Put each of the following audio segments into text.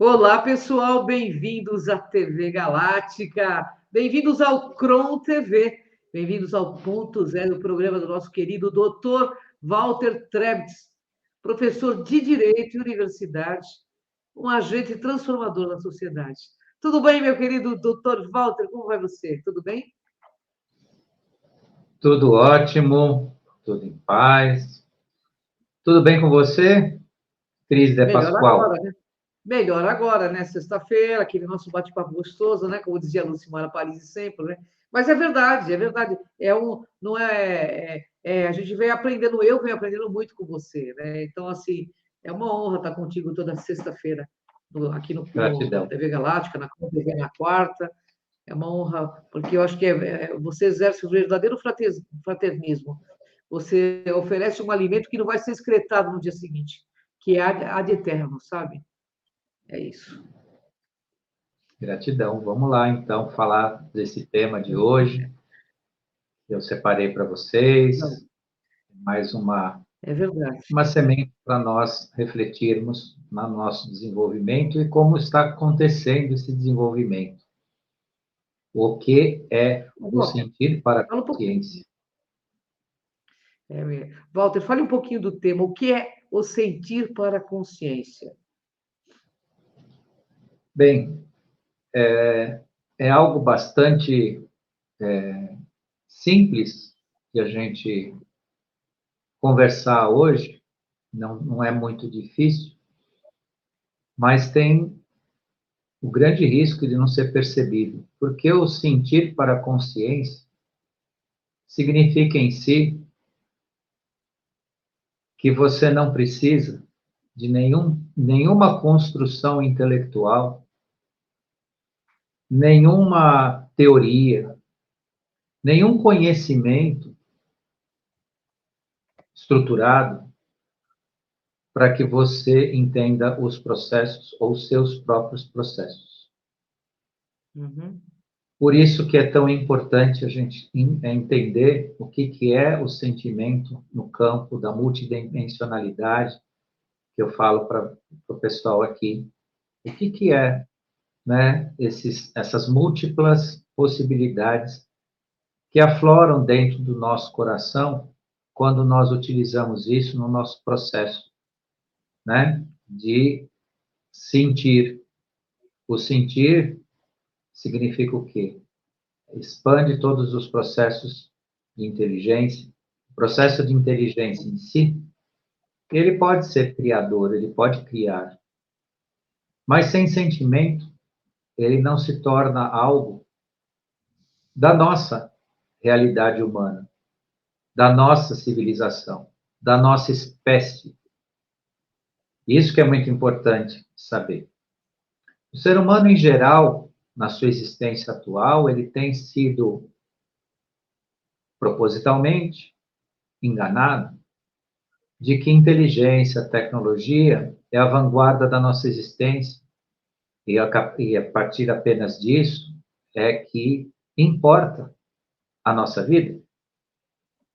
Olá, pessoal, bem-vindos à TV Galáctica, bem-vindos ao Cron TV, bem-vindos ao Ponto Zero, programa do nosso querido Dr. Walter Trebs, professor de Direito e Universidade, um agente transformador na sociedade. Tudo bem, meu querido Dr. Walter? Como vai você? Tudo bem? Tudo ótimo, tudo em paz. Tudo bem com você, Cris de Melhor Pascoal? agora, né? Melhor agora, né? Sexta-feira, aquele nosso bate-papo gostoso, né? Como dizia a Lucimara Paris sempre, né? Mas é verdade, é verdade. Não a gente vem aprendendo, eu venho aprendendo muito com você, né? Então, assim, é uma honra estar contigo toda sexta-feira, aqui no Gratidão. TV Galáctica, na TV na quarta. É uma honra, porque eu acho que você exerce o verdadeiro fraternismo. Você oferece um alimento que não vai ser excretado no dia seguinte, que é ad eterno, sabe? É isso. Gratidão. Vamos lá, então, falar desse tema de hoje. Eu separei para Não, vocês mais é verdade. uma semente para nós refletirmos no nosso desenvolvimento e como está acontecendo esse desenvolvimento. O que é o Walter, sentir para a fala um pouquinho. consciência? Walter, fale um pouquinho do tema. O que é o sentir para a consciência? Bem, é algo bastante simples de a gente conversar hoje, não é muito difícil, mas tem o grande risco de não ser percebido, porque o sentir para a consciência significa em si que você não precisa de nenhuma construção intelectual, nenhuma teoria, nenhum conhecimento estruturado para que você entenda os processos ou seus próprios processos. Uhum. Por isso que é tão importante a gente entender o que é o sentimento no campo da multidimensionalidade, que eu falo para o pessoal aqui. O que é, né, essas múltiplas possibilidades que afloram dentro do nosso coração quando nós utilizamos isso no nosso processo, né, de sentir. O sentir significa o quê? Expande todos os processos de inteligência. O processo de inteligência em si, ele pode ser criador, ele pode criar, mas sem sentimento, ele não se torna algo da nossa realidade humana, da nossa civilização, da nossa espécie. Isso que é muito importante saber. O ser humano, em geral, na sua existência atual, ele tem sido propositalmente enganado de que inteligência, tecnologia é a vanguarda da nossa existência e a partir apenas disso é que importa a nossa vida.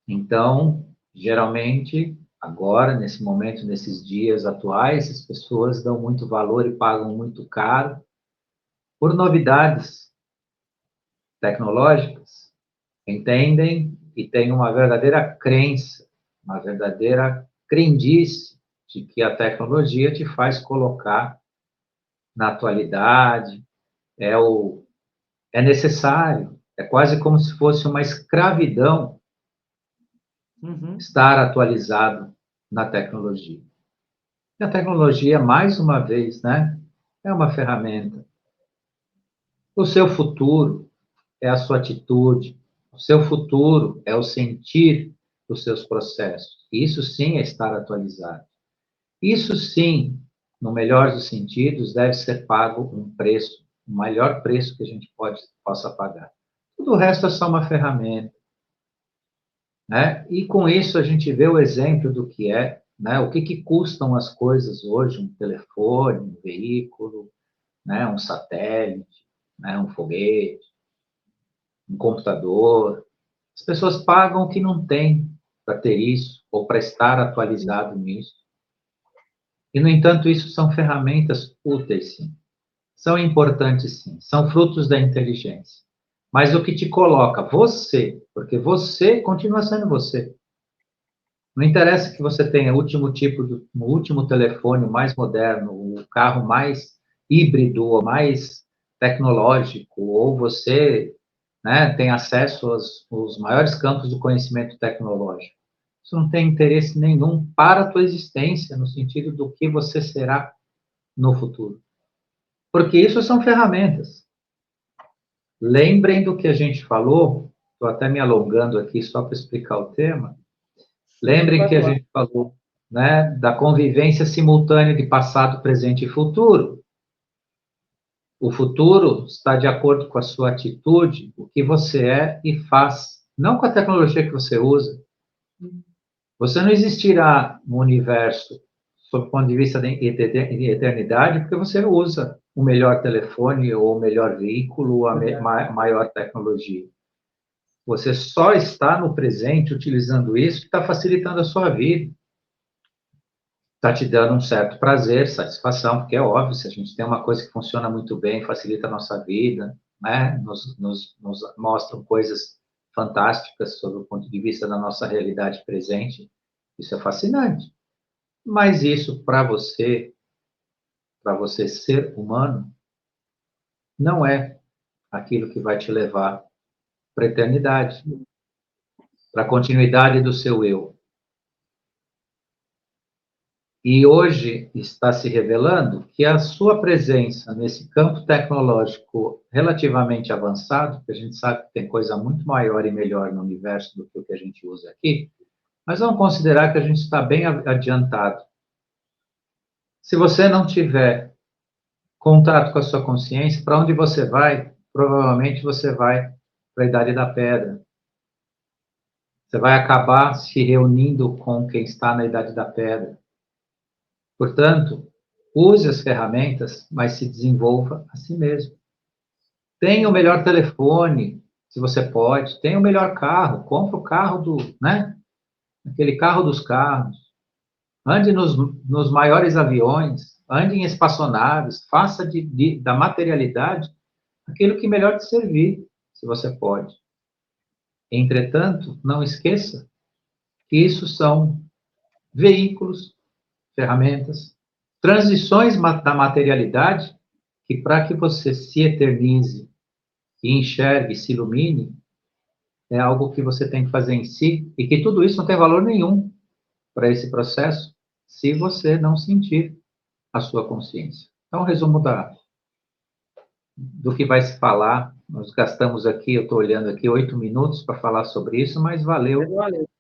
Então, geralmente, agora, nesse momento, nesses dias atuais, as pessoas dão muito valor e pagam muito caro por novidades tecnológicas, entendem e têm uma verdadeira crença, uma verdadeira crendice de que a tecnologia te faz colocar na atualidade, é necessário, é quase como se fosse uma escravidão Uhum. estar atualizado na tecnologia. E a tecnologia, mais uma vez, né, é uma ferramenta. O seu futuro é a sua atitude, o seu futuro é o sentir dos seus processos. Isso sim é estar atualizado. Isso sim, no melhor dos sentidos, deve ser pago um preço, o maior preço que a gente possa pagar. Tudo o resto é só uma ferramenta, né? E com isso a gente vê o exemplo do que é, né? O que custam as coisas hoje, um telefone, um veículo, né? Um satélite, né? Um foguete, um computador. As pessoas pagam o que não tem para ter isso ou para estar atualizado nisso. E, no entanto, isso são ferramentas úteis, sim. São importantes, sim. São frutos da inteligência. Mas o que te coloca, você, porque você continua sendo você. Não interessa que você tenha o último o último telefone mais moderno, o carro mais híbrido, ou mais tecnológico, ou você, né, tem acesso aos maiores campos do conhecimento tecnológico. Isso não tem interesse nenhum para a tua existência, no sentido do que você será no futuro. Porque isso são ferramentas. Lembrem do que a gente falou, estou até me alongando aqui só para explicar o tema. Lembrem que a gente falou, né, da convivência simultânea de passado, presente e futuro. O futuro está de acordo com a sua atitude, o que você é e faz, não com a tecnologia que você usa. Você não existirá no universo, sob o ponto de vista de eternidade, porque você usa o melhor telefone, ou o melhor veículo, ou a maior tecnologia. Você só está no presente utilizando isso que está facilitando a sua vida. Está te dando um certo prazer, satisfação, porque é óbvio, se a gente tem uma coisa que funciona muito bem, facilita a nossa vida, né? Nos mostram coisas fantásticas sob o ponto de vista da nossa realidade presente, isso é fascinante. Mas isso, para você ser humano, não é aquilo que vai te levar para a eternidade, para a continuidade do seu eu. E hoje está se revelando que a sua presença nesse campo tecnológico relativamente avançado, que a gente sabe que tem coisa muito maior e melhor no universo do que o que a gente usa aqui, mas vamos considerar que a gente está bem adiantado. Se você não tiver contato com a sua consciência, para onde você vai? Provavelmente você vai para a Idade da Pedra. Você vai acabar se reunindo com quem está na Idade da Pedra. Portanto, use as ferramentas, mas se desenvolva a si mesmo. Tenha o melhor telefone, se você pode. Tenha o melhor carro. Compre o carro né? Aquele carro dos carros. Ande nos maiores aviões. Ande em espaçonaves. Faça da materialidade aquilo que melhor te servir, se você pode. Entretanto, não esqueça que isso são veículos, ferramentas, transições da materialidade que, para que você se eternize e enxergue, se ilumine, é algo que você tem que fazer em si e que tudo isso não tem valor nenhum para esse processo se você não sentir a sua consciência. Então, resumo do que vai se falar. Nós gastamos aqui, eu estou olhando aqui, 8 minutos para falar sobre isso, mas valeu,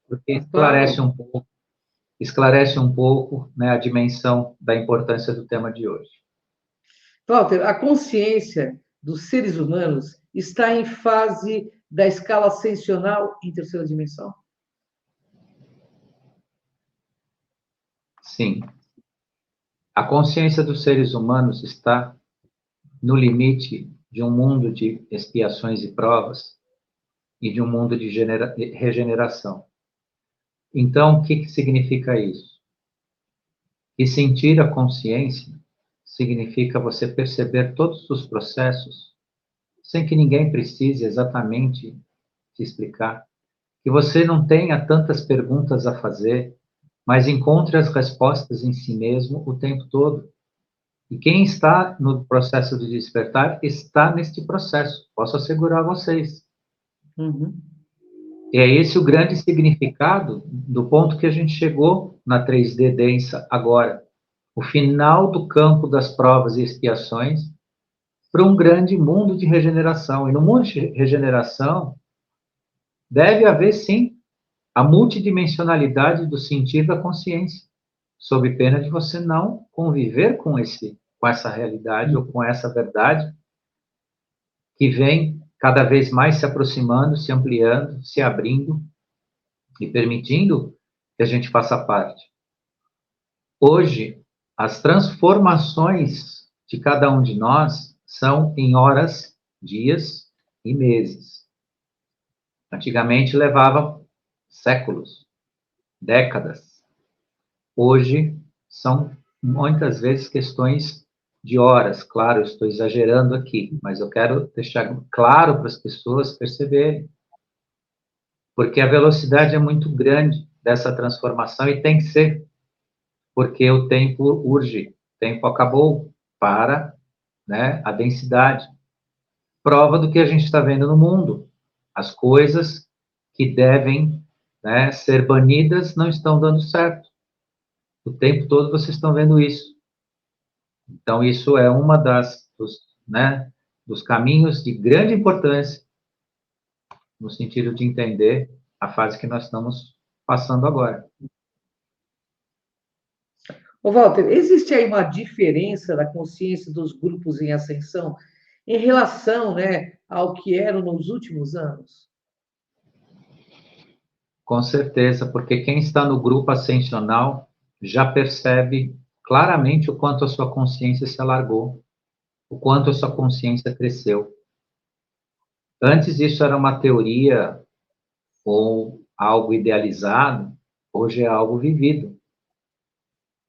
porque esclarece um pouco, né, a dimensão da importância do tema de hoje. Walter, a consciência dos seres humanos está em fase da escala ascensional em terceira dimensão? Sim. A consciência dos seres humanos está no limite de um mundo de expiações e provas e de um mundo de regeneração. Então, o que significa isso? E sentir a consciência significa você perceber todos os processos sem que ninguém precise exatamente te explicar, que você não tenha tantas perguntas a fazer, mas encontre as respostas em si mesmo o tempo todo. E quem está no processo de despertar está neste processo, posso assegurar a vocês. Uhum. E é esse o grande significado do ponto que a gente chegou na 3D densa agora. O final do campo das provas e expiações para um grande mundo de regeneração. E no mundo de regeneração, deve haver, sim, a multidimensionalidade do sentir da consciência, sob pena de você não conviver com essa realidade ou com essa verdade que vem cada vez mais se aproximando, se ampliando, se abrindo e permitindo que a gente faça parte. Hoje, as transformações de cada um de nós são em horas, dias e meses. Antigamente levava séculos, décadas. Hoje são muitas vezes questões de horas. Claro, eu estou exagerando aqui, mas eu quero deixar claro para as pessoas perceberem, porque a velocidade é muito grande dessa transformação e tem que ser, porque o tempo urge, o tempo acabou para, né, a densidade. Prova do que a gente está vendo no mundo. As coisas que devem, né, ser banidas não estão dando certo. O tempo todo vocês estão vendo isso. Então, isso é uma né, dos caminhos de grande importância no sentido de entender a fase que nós estamos passando agora. Ô, Walter, existe aí uma diferença da consciência dos grupos em ascensão em relação, né, ao que eram nos últimos anos? Com certeza, porque quem está no grupo ascensional já percebe claramente o quanto a sua consciência se alargou, o quanto a sua consciência cresceu. Antes isso era uma teoria ou algo idealizado, hoje é algo vivido.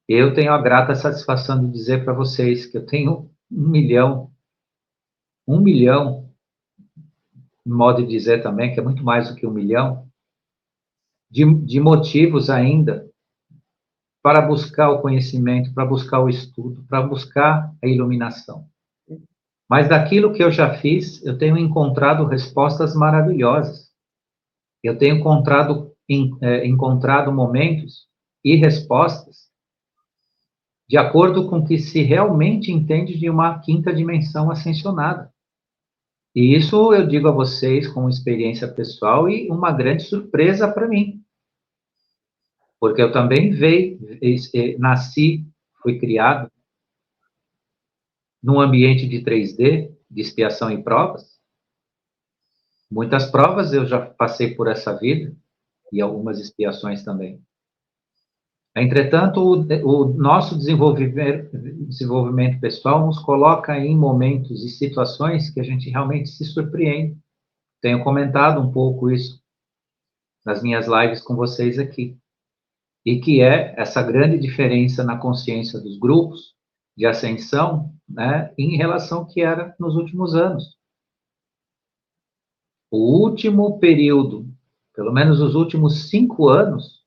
Eu tenho a grata satisfação de dizer para vocês que eu tenho 1 milhão, modo de dizer também, que é muito mais do que 1 milhão, de motivos ainda para buscar o conhecimento, para buscar o estudo, para buscar a iluminação. Mas daquilo que eu já fiz, eu tenho encontrado respostas maravilhosas. Eu tenho encontrado momentos e respostas de acordo com o que se realmente entende de uma quinta dimensão ascensionada. E isso eu digo a vocês com experiência pessoal e uma grande surpresa para mim. Porque eu também nasci, fui criado num ambiente de 3D, de expiação e provas. Muitas provas eu já passei por essa vida, e algumas expiações também. Entretanto, o nosso desenvolvimento pessoal nos coloca em momentos e situações que a gente realmente se surpreende. Tenho comentado um pouco isso nas minhas lives com vocês aqui. E que é essa grande diferença na consciência dos grupos de ascensão, né, em relação ao que era nos últimos anos. O último período, pelo menos os últimos 5 anos,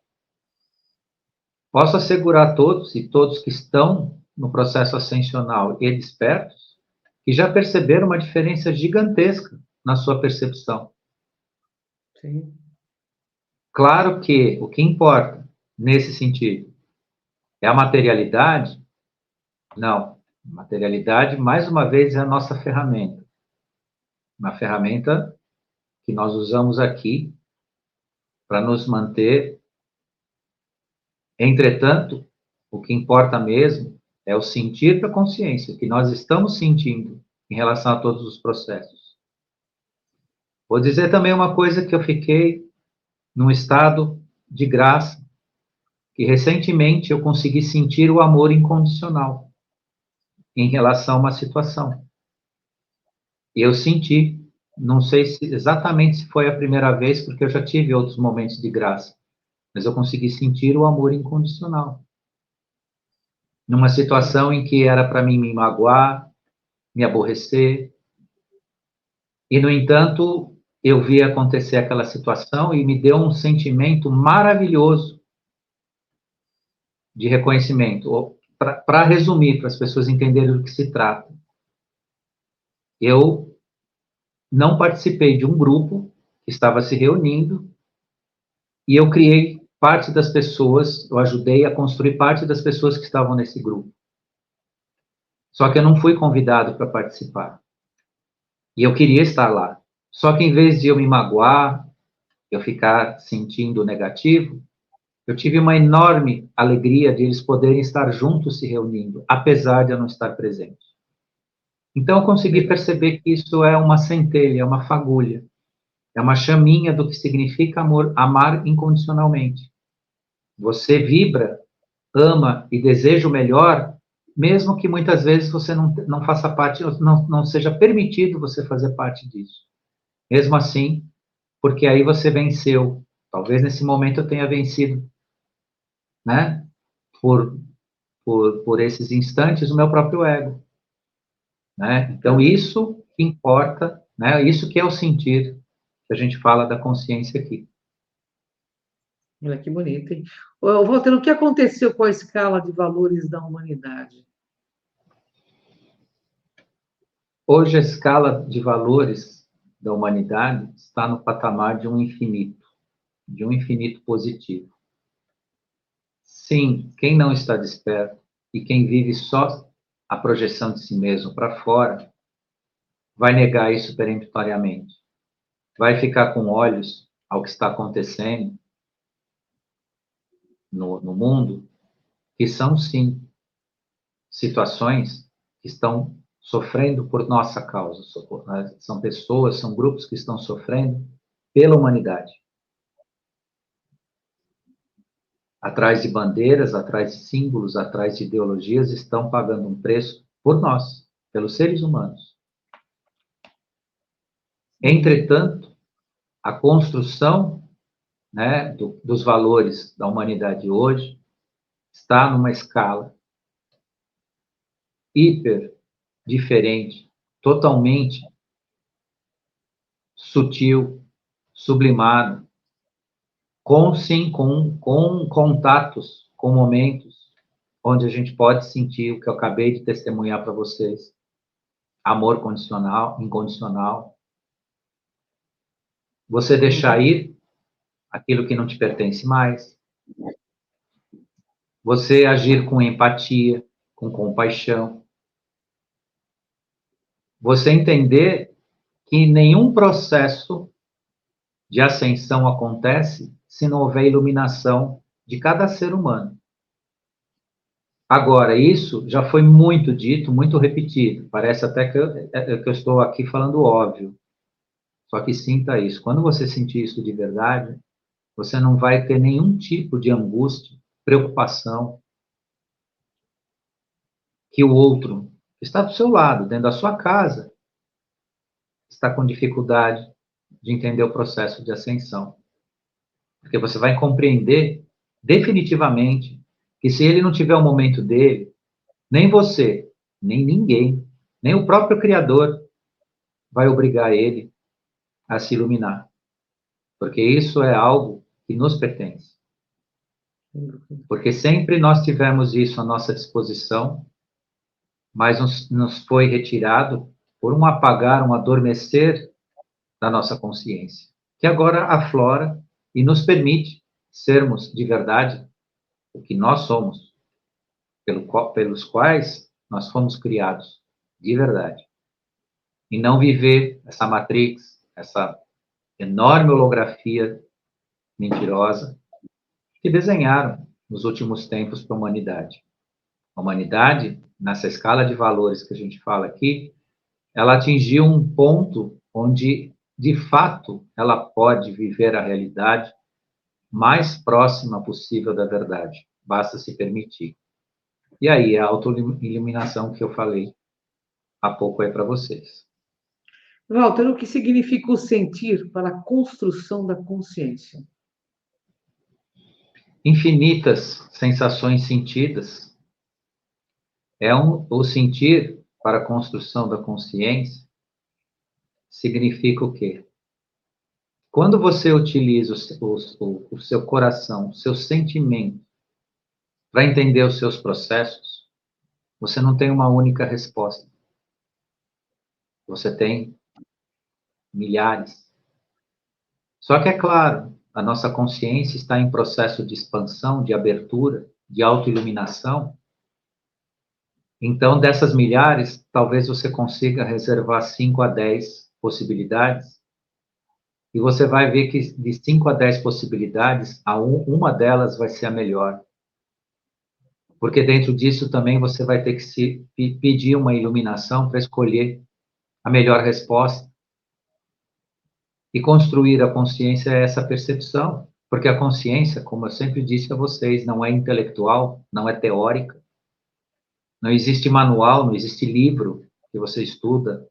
posso assegurar a todos e todos que estão no processo ascensional e despertos, que já perceberam uma diferença gigantesca na sua percepção. Sim. Claro que o que importa nesse sentido é a materialidade? Não. A materialidade, mais uma vez, é a nossa ferramenta. Uma ferramenta que nós usamos aqui para nos manter. Entretanto, o que importa mesmo é o sentir da consciência, o que nós estamos sentindo em relação a todos os processos. Vou dizer também uma coisa que eu fiquei num estado de graça, que recentemente eu consegui sentir o amor incondicional em relação a uma situação. E eu senti, não sei exatamente se foi a primeira vez, porque eu já tive outros momentos de graça, mas eu consegui sentir o amor incondicional. Numa situação em que era para mim me magoar, me aborrecer, e, no entanto, eu vi acontecer aquela situação e me deu um sentimento maravilhoso de reconhecimento. Para resumir, para as pessoas entenderem do que se trata, eu não participei de um grupo que estava se reunindo e eu criei parte das pessoas, eu ajudei a construir parte das pessoas que estavam nesse grupo. Só que eu não fui convidado para participar. E eu queria estar lá. Só que em vez de eu me magoar, eu ficar sentindo negativo, eu tive uma enorme alegria de eles poderem estar juntos se reunindo, apesar de eu não estar presente. Então eu consegui perceber que isso é uma centelha, é uma fagulha, é uma chaminha do que significa amor, amar incondicionalmente. Você vibra, ama e deseja o melhor, mesmo que muitas vezes você não faça parte, não seja permitido você fazer parte disso. Mesmo assim, porque aí você venceu. Talvez nesse momento eu tenha vencido, né? Por por esses instantes o meu próprio ego, né? Então, isso importa, né? Isso que é o sentir que a gente fala da consciência aqui. Olha que bonito, hein? Ô, Walter, o que aconteceu com a escala de valores da humanidade? Hoje, a escala de valores da humanidade está no patamar de um infinito positivo. Sim, quem não está desperto e quem vive só a projeção de si mesmo para fora, vai negar isso peremptoriamente. Vai ficar com olhos ao que está acontecendo no mundo, que são, sim, situações que estão sofrendo por nossa causa. São pessoas, são grupos que estão sofrendo pela humanidade. Atrás de bandeiras, atrás de símbolos, atrás de ideologias, estão pagando um preço por nós, pelos seres humanos. Entretanto, a construção, né, dos valores da humanidade hoje está numa escala hiper diferente, totalmente sutil, sublimado, com contatos, com momentos onde a gente pode sentir o que eu acabei de testemunhar para vocês. Amor condicional, incondicional. Você deixar ir aquilo que não te pertence mais. Você agir com empatia, com compaixão. Você entender que nenhum processo de ascensão acontece se não houver iluminação de cada ser humano. Agora, isso já foi muito dito, muito repetido. Parece até que eu estou aqui falando óbvio. Só que sinta isso. Quando você sentir isso de verdade, você não vai ter nenhum tipo de angústia, preocupação que o outro que está do seu lado, dentro da sua casa, está com dificuldade de entender o processo de ascensão. Porque você vai compreender definitivamente que se ele não tiver o momento dele, nem você, nem ninguém, nem o próprio Criador vai obrigar ele a se iluminar. Porque isso é algo que nos pertence. Porque sempre nós tivemos isso à nossa disposição, mas nos foi retirado por um apagar, um adormecer da nossa consciência, que agora aflora e nos permite sermos de verdade o que nós somos, pelos quais nós fomos criados de verdade. E não viver essa matrix, essa enorme holografia mentirosa que desenharam nos últimos tempos para a humanidade. A humanidade, nessa escala de valores que a gente fala aqui, ela atingiu um ponto onde, de fato, ela pode viver a realidade mais próxima possível da verdade. Basta se permitir. E aí, a autoiluminação que eu falei há pouco aí para vocês. Walter, o que significa o sentir para a construção da consciência? Infinitas sensações sentidas. O sentir para a construção da consciência significa o quê? Quando você utiliza o seu coração, o seu sentimento, para entender os seus processos, você não tem uma única resposta. Você tem milhares. Só que, é claro, a nossa consciência está em processo de expansão, de abertura, de autoiluminação. Então, dessas milhares, talvez você consiga reservar 5 a 10 possibilidades. E você vai ver que de 5 a 10 possibilidades, uma delas vai ser a melhor. Porque dentro disso também você vai ter que pedir uma iluminação para escolher a melhor resposta. E construir a consciência é essa percepção. Porque a consciência, como eu sempre disse a vocês, não é intelectual, não é teórica. Não existe manual, não existe livro que você estuda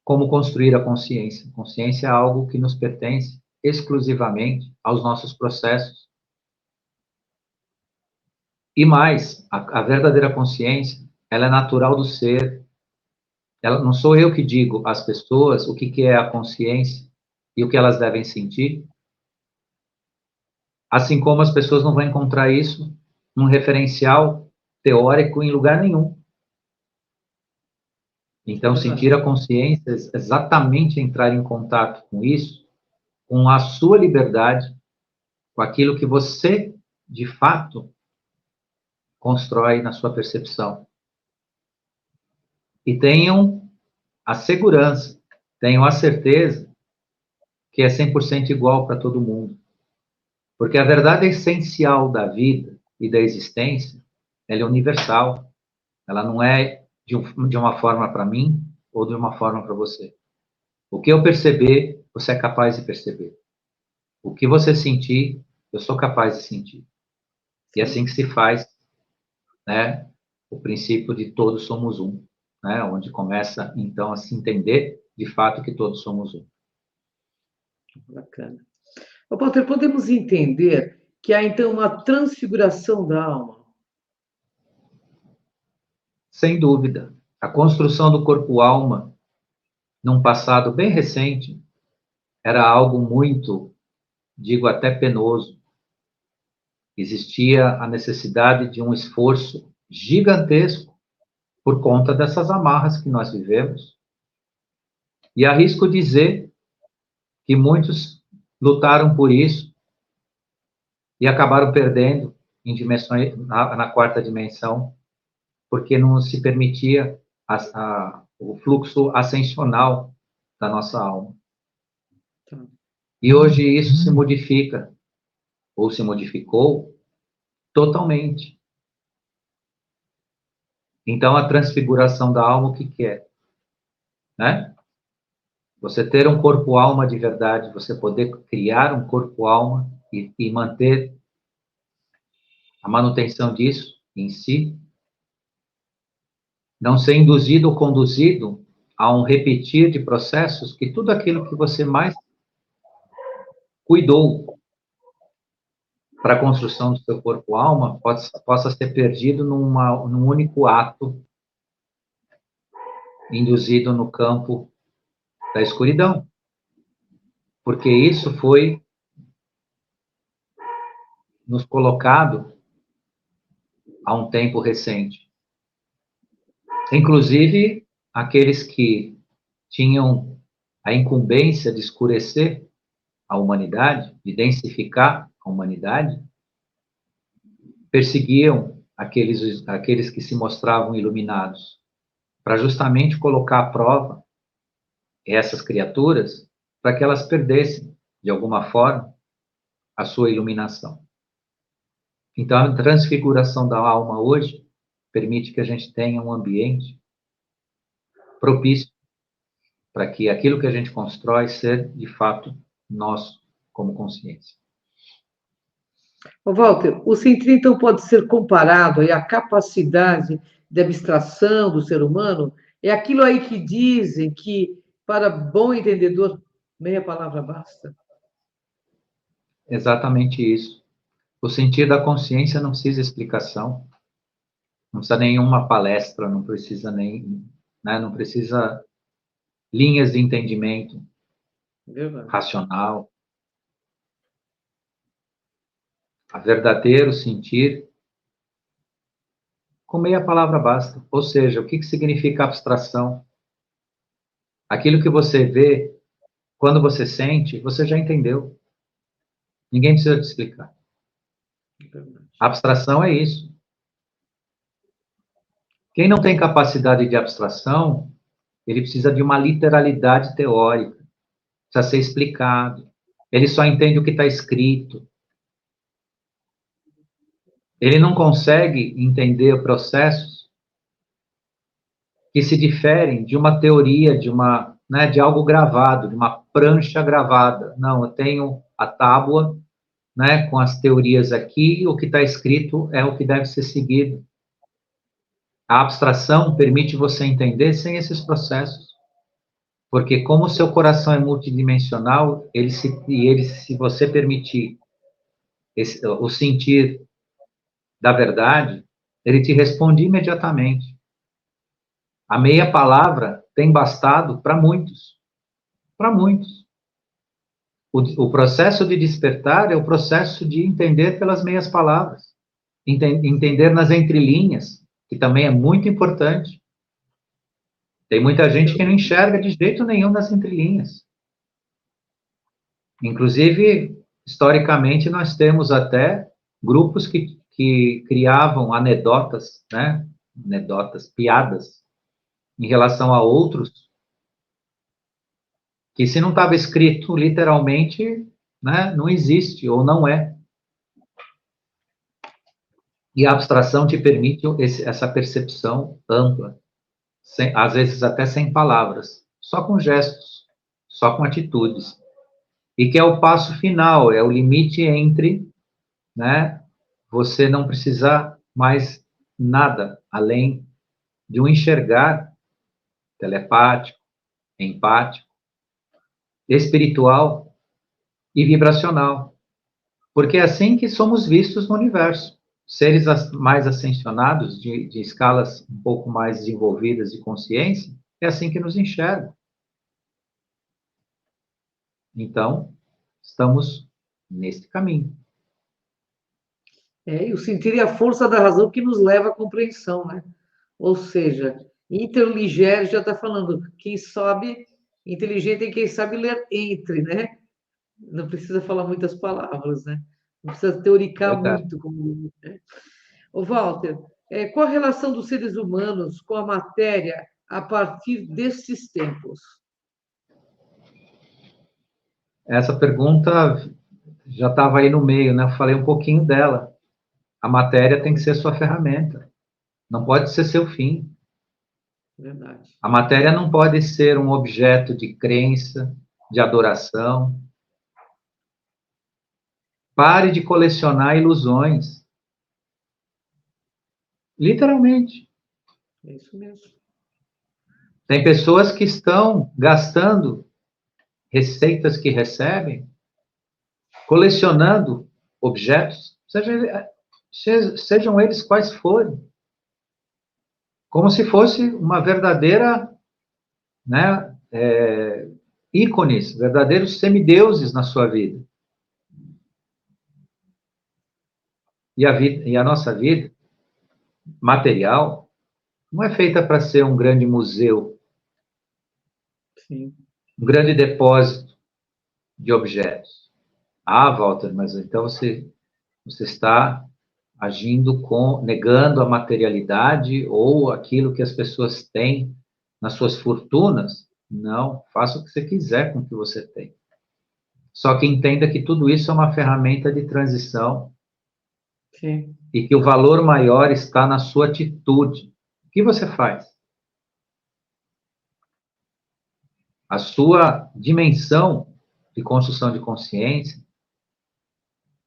como construir a consciência. Consciência é algo que nos pertence exclusivamente aos nossos processos. E mais, a verdadeira consciência, ela é natural do ser. Ela, não sou eu que digo às pessoas o que é a consciência e o que elas devem sentir. Assim como as pessoas não vão encontrar isso num referencial teórico em lugar nenhum. Então, sentir a consciência é exatamente entrar em contato com isso, com a sua liberdade, com aquilo que você, de fato, constrói na sua percepção. E tenham a segurança, tenham a certeza que é 100% igual para todo mundo. Porque a verdade essencial da vida e da existência, ela é universal. Ela não é de uma forma para mim ou de uma forma para você. O que eu perceber, você é capaz de perceber. O que você sentir, eu sou capaz de sentir. E é assim que se faz, né, o princípio de todos somos um, né, onde começa, então, a se entender, de fato, que todos somos um. Bacana. Ô, Walter, podemos entender que há, então, uma transfiguração da alma? Sem dúvida. A construção do corpo-alma, num passado bem recente, era algo muito, digo até penoso. Existia a necessidade de um esforço gigantesco por conta dessas amarras que nós vivemos. E arrisco dizer que muitos lutaram por isso e acabaram perdendo em dimensões, na quarta dimensão, porque não se permitia o fluxo ascensional da nossa alma. E hoje isso se modifica, ou se modificou totalmente. Então, a transfiguração da alma, o que é? Né? Você ter um corpo-alma de verdade, você poder criar um corpo-alma e manter a manutenção disso em si, não ser induzido ou conduzido a um repetir de processos que tudo aquilo que você mais cuidou para a construção do seu corpo-alma possa ser perdido num único ato induzido no campo da escuridão. Porque isso foi nos colocado há um tempo recente. Inclusive, aqueles que tinham a incumbência de escurecer a humanidade, de densificar a humanidade, perseguiam aqueles que se mostravam iluminados, para justamente colocar à prova essas criaturas, para que elas perdessem, de alguma forma, a sua iluminação. Então, a transfiguração da alma hoje permite que a gente tenha um ambiente propício para que aquilo que a gente constrói seja, de fato, nosso como consciência. Ô, Walter, o sentir, então, pode ser comparado aí à capacidade de abstração do ser humano? É aquilo aí que dizem que, para bom entendedor, meia palavra basta. Exatamente isso. O sentir da consciência não precisa explicação, não precisa nenhuma palestra, não precisa não precisa linhas de entendimento racional. A verdadeiro sentir, com meia palavra basta. Ou seja, o que significa abstração? Aquilo que você vê, quando você sente, você já entendeu. Ninguém precisa te explicar. A abstração é isso. Quem não tem capacidade de abstração, ele precisa de uma literalidade teórica. Precisa ser explicado. Ele só entende o que está escrito. Ele não consegue entender processos que se diferem de uma teoria, de algo gravado, de uma prancha gravada. Não, eu tenho a tábua, com as teorias aqui, o que está escrito é o que deve ser seguido. A abstração permite você entender sem esses processos. Porque como o seu coração é multidimensional, se você permitir o sentir da verdade, ele te responde imediatamente. A meia palavra tem bastado para muitos. Para muitos. O processo de despertar é o processo de entender pelas meias palavras. Entender nas entrelinhas, que também é muito importante. Tem muita gente que não enxerga de jeito nenhum nas entrelinhas. Inclusive, historicamente, nós temos até grupos que criavam anedotas, né? Anedotas, piadas, em relação a outros, que se não estava escrito literalmente, né, não existe ou não é. E a abstração te permite essa percepção ampla, às vezes até sem palavras, só com gestos, só com atitudes. E que é o passo final, é o limite entre, né, você não precisar mais nada além de um enxergar telepático, empático, espiritual e vibracional. Porque é assim que somos vistos no universo. Seres mais ascensionados, de escalas um pouco mais desenvolvidas de consciência, é assim que nos enxergam. Então, estamos neste caminho. E o sentir e a força da razão que nos leva à compreensão, né? Ou seja, interligere já está falando, quem sabe, inteligente é quem sabe ler entre, né? Não precisa falar muitas palavras, né? Não precisa teoricar Verdade. muito. Como, né? Ô, Walter, qual a relação dos seres humanos com a matéria a partir destes tempos? Essa pergunta já estava aí no meio, né? Eu falei um pouquinho dela. A matéria tem que ser sua ferramenta. Não pode ser seu fim. Verdade. A matéria não pode ser um objeto de crença, de adoração. Pare de colecionar ilusões. Literalmente. É isso mesmo. Tem pessoas que estão gastando receitas que recebem, colecionando objetos, sejam eles quais forem, como se fosse uma verdadeira, né, ícones, verdadeiros semideuses na sua vida. E a nossa vida material não é feita para ser um grande museu, Sim. um grande depósito de objetos. Ah, Walter, mas então você está agindo negando a materialidade ou aquilo que as pessoas têm nas suas fortunas? Não, faça o que você quiser com o que você tem. Só que entenda que tudo isso é uma ferramenta de transição. Sim. E que o valor maior está na sua atitude. O que você faz? A sua dimensão de construção de consciência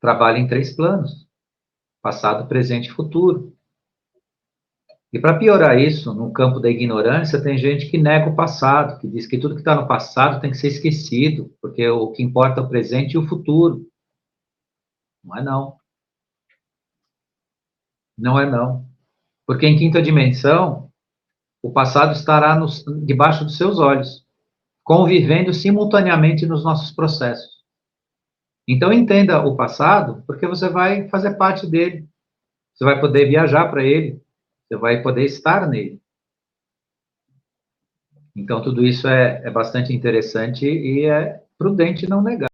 trabalha em 3 planos: passado, presente e futuro. E para piorar isso, no campo da ignorância, tem gente que nega o passado, que diz que tudo que está no passado tem que ser esquecido, porque o que importa é o presente e o futuro. Não é não. Não é não. Porque em quinta dimensão, o passado estará debaixo dos seus olhos, convivendo simultaneamente nos nossos processos. Então entenda o passado, porque você vai fazer parte dele. Você vai poder viajar para ele, você vai poder estar nele. Então, tudo isso é bastante interessante e é prudente não negar.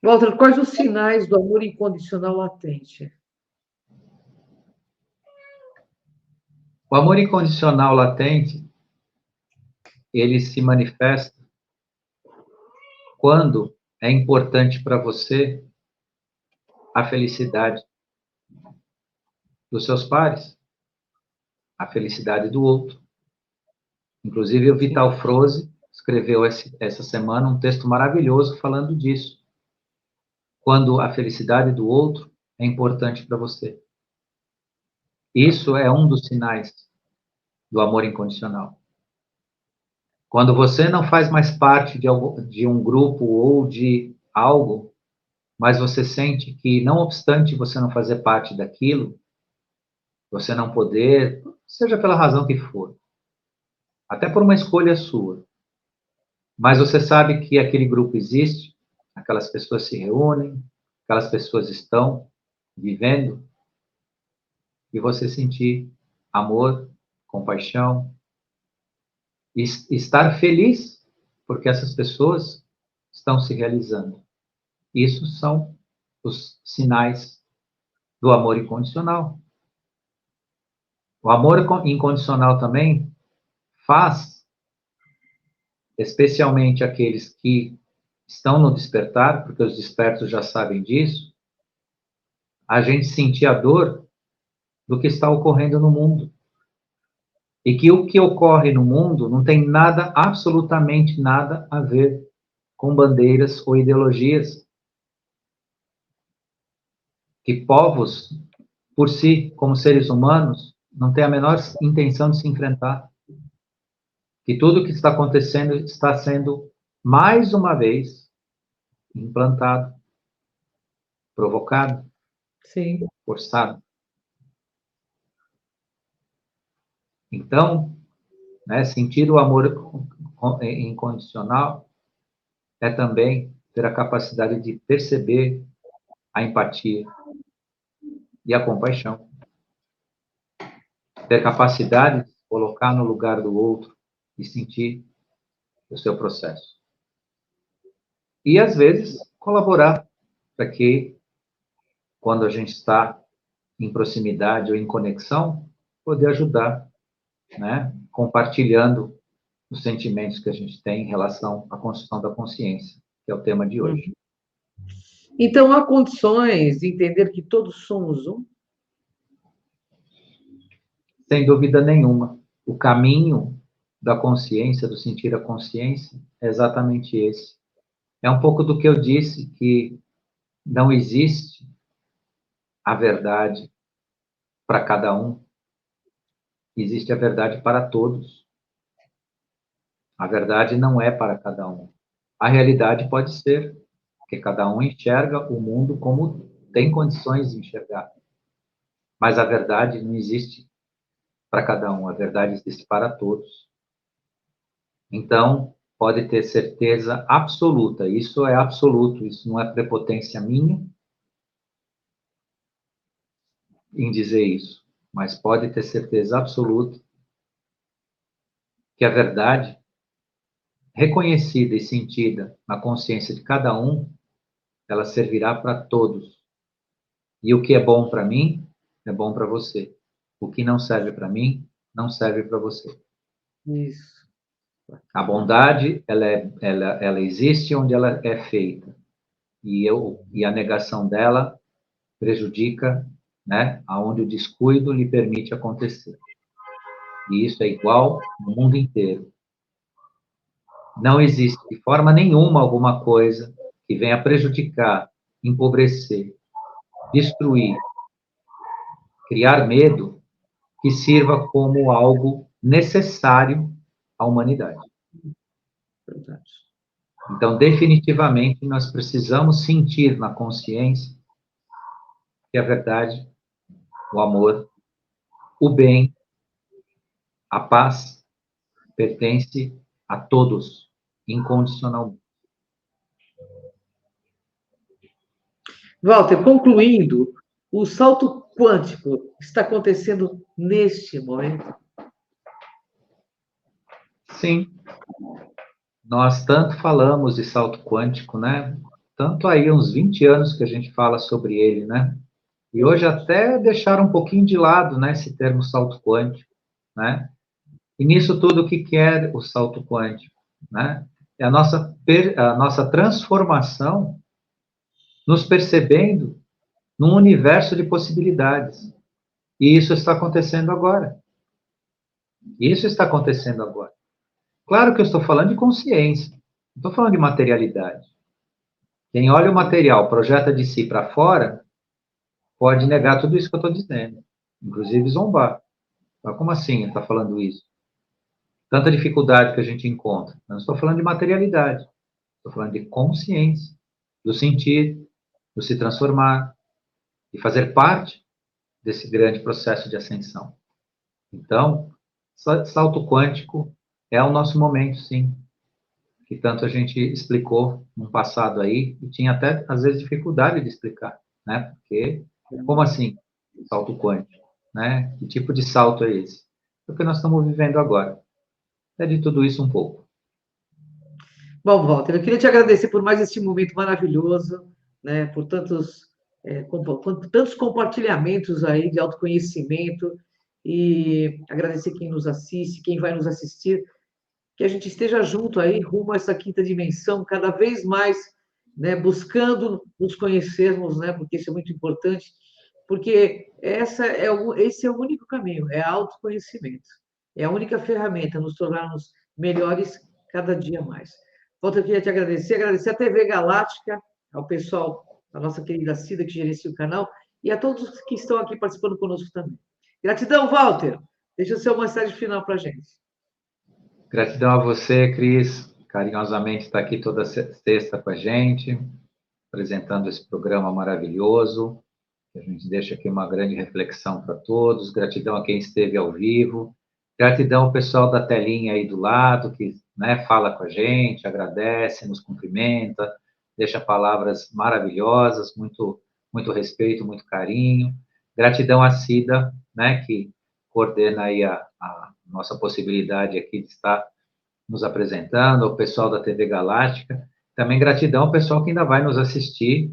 Walter, quais os sinais do amor incondicional latente? O amor incondicional latente, ele se manifesta quando é importante para você a felicidade dos seus pares, a felicidade do outro. Inclusive, o Vital Froese escreveu essa semana um texto maravilhoso falando disso. Quando a felicidade do outro é importante para você. Isso é um dos sinais do amor incondicional. Quando você não faz mais parte de um grupo ou de algo, mas você sente que, não obstante você não fazer parte daquilo, você não poder, seja pela razão que for, até por uma escolha sua, mas você sabe que aquele grupo existe, aquelas pessoas se reúnem, aquelas pessoas estão vivendo, e você sentir amor, compaixão, e estar feliz porque essas pessoas estão se realizando. Isso são os sinais do amor incondicional. O amor incondicional também faz, especialmente aqueles que estão no despertar, porque os despertos já sabem disso, a gente sentir a dor do que está ocorrendo no mundo. E que o que ocorre no mundo não tem nada, absolutamente nada a ver com bandeiras ou ideologias. Que povos, por si, como seres humanos, não têm a menor intenção de se enfrentar. Que tudo o que está acontecendo está sendo, mais uma vez, implantado, provocado, Sim. forçado. Então, né, sentir o amor incondicional é também ter a capacidade de perceber a empatia e a compaixão. Ter capacidade de se colocar no lugar do outro e sentir o seu processo. E, às vezes, colaborar para que, quando a gente está em proximidade ou em conexão, poder ajudar, né? Compartilhando os sentimentos que a gente tem em relação à construção da consciência, que é o tema de hoje. Então, há condições de entender que todos somos um? Sem dúvida nenhuma. O caminho da consciência, do sentir a consciência, é exatamente esse. É um pouco do que eu disse, que não existe a verdade para cada um, existe a verdade para todos. A verdade não é para cada um. A realidade pode ser, porque cada um enxerga o mundo como tem condições de enxergar. Mas a verdade não existe para cada um, a verdade existe para todos. Então, pode ter certeza absoluta, isso é absoluto, isso não é prepotência minha em dizer isso, mas pode ter certeza absoluta que a verdade, reconhecida e sentida na consciência de cada um, ela servirá para todos. E o que é bom para mim, é bom para você. O que não serve para mim, não serve para você. Isso. A bondade, ela existe onde ela é feita. E a negação dela prejudica, né, aonde o descuido lhe permite acontecer. E isso é igual no mundo inteiro. Não existe de forma nenhuma alguma coisa que venha prejudicar, empobrecer, destruir, criar medo, que sirva como algo necessário à humanidade. Verdade. Então, definitivamente, nós precisamos sentir na consciência que a verdade, o amor, o bem, a paz pertence a todos, incondicionalmente. Walter, concluindo, o salto quântico está acontecendo neste momento? Sim, nós tanto falamos de salto quântico, né? Tanto aí uns 20 anos que a gente fala sobre ele, né? E hoje até deixaram um pouquinho de lado, né, esse termo salto quântico, né? E nisso tudo, o que é o salto quântico, né? É a nossa transformação, nos percebendo num universo de possibilidades. E isso está acontecendo agora. Isso está acontecendo agora. Claro que eu estou falando de consciência, não estou falando de materialidade. Quem olha o material, projeta de si para fora, pode negar tudo isso que eu estou dizendo, inclusive zombar. Mas como assim está falando isso? Tanta dificuldade que a gente encontra. Eu não estou falando de materialidade, estou falando de consciência, do sentir, do se transformar e fazer parte desse grande processo de ascensão. Então, salto quântico é o nosso momento, sim, que tanto a gente explicou no passado aí, e tinha até, às vezes, dificuldade de explicar, né? Porque, como assim, salto quântico, né? Que tipo de salto é esse? É o que nós estamos vivendo agora. É de tudo isso um pouco. Bom, Walter, eu queria te agradecer por mais este momento maravilhoso, né? Por tantos compartilhamentos aí de autoconhecimento, e agradecer quem nos assiste, quem vai nos assistir, que a gente esteja junto aí, rumo a essa quinta dimensão, cada vez mais, né, buscando nos conhecermos, né, porque isso é muito importante, porque esse é o único caminho, é autoconhecimento. É a única ferramenta, nos tornarmos melhores cada dia mais. Volto, eu queria te agradecer a TV Galáctica, ao pessoal, a nossa querida Cida, que gerencia o canal, e a todos que estão aqui participando conosco também. Gratidão, Walter. Deixa o seu mensagem final para a gente. Gratidão a você, Cris, carinhosamente está aqui toda sexta com a gente, apresentando esse programa maravilhoso. A gente deixa aqui uma grande reflexão para todos. Gratidão a quem esteve ao vivo. Gratidão ao pessoal da telinha aí do lado, que, né, fala com a gente, agradece, nos cumprimenta, deixa palavras maravilhosas, muito, muito respeito, muito carinho. Gratidão à Cida, né, que coordena aí a nossa possibilidade aqui de estar nos apresentando, ao pessoal da TV Galáctica. Também gratidão ao pessoal que ainda vai nos assistir,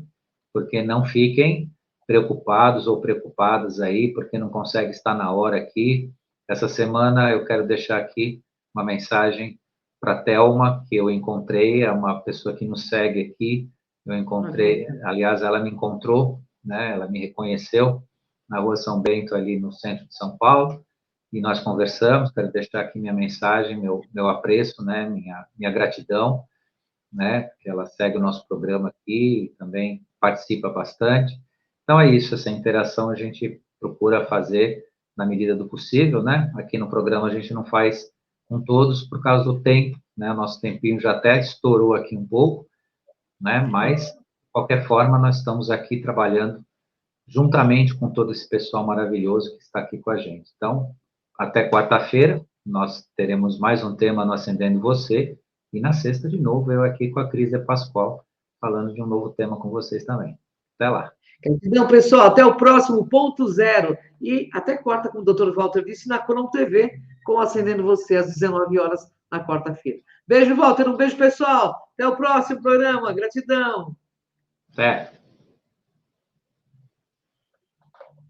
porque não fiquem preocupados ou preocupadas aí, porque não consegue estar na hora aqui. Essa semana eu quero deixar aqui uma mensagem para a Thelma, que eu encontrei, é uma pessoa que nos segue aqui, eu encontrei, aliás, ela me encontrou, né, ela me reconheceu na Rua São Bento, ali no centro de São Paulo, e nós conversamos. Quero deixar aqui minha mensagem, meu apreço, né, minha gratidão, né, que ela segue o nosso programa aqui e também participa bastante. Então é isso, essa interação a gente procura fazer na medida do possível, né? Aqui no programa a gente não faz com todos por causa do tempo, né? O nosso tempinho já até estourou aqui um pouco, né? Mas, de qualquer forma, nós estamos aqui trabalhando juntamente com todo esse pessoal maravilhoso que está aqui com a gente. Então, até quarta-feira, nós teremos mais um tema no Acendendo Você, e na sexta, de novo, eu aqui com a Cris de Pascoal, falando de um novo tema com vocês também. Até lá. Então, pessoal, até o próximo ponto zero. E até quarta, como o Dr. Walter disse, na Cron TV, com Acendendo Você, às 19 horas, na quarta-feira. Beijo, Walter. Um beijo, pessoal. Até o próximo programa. Gratidão. Até.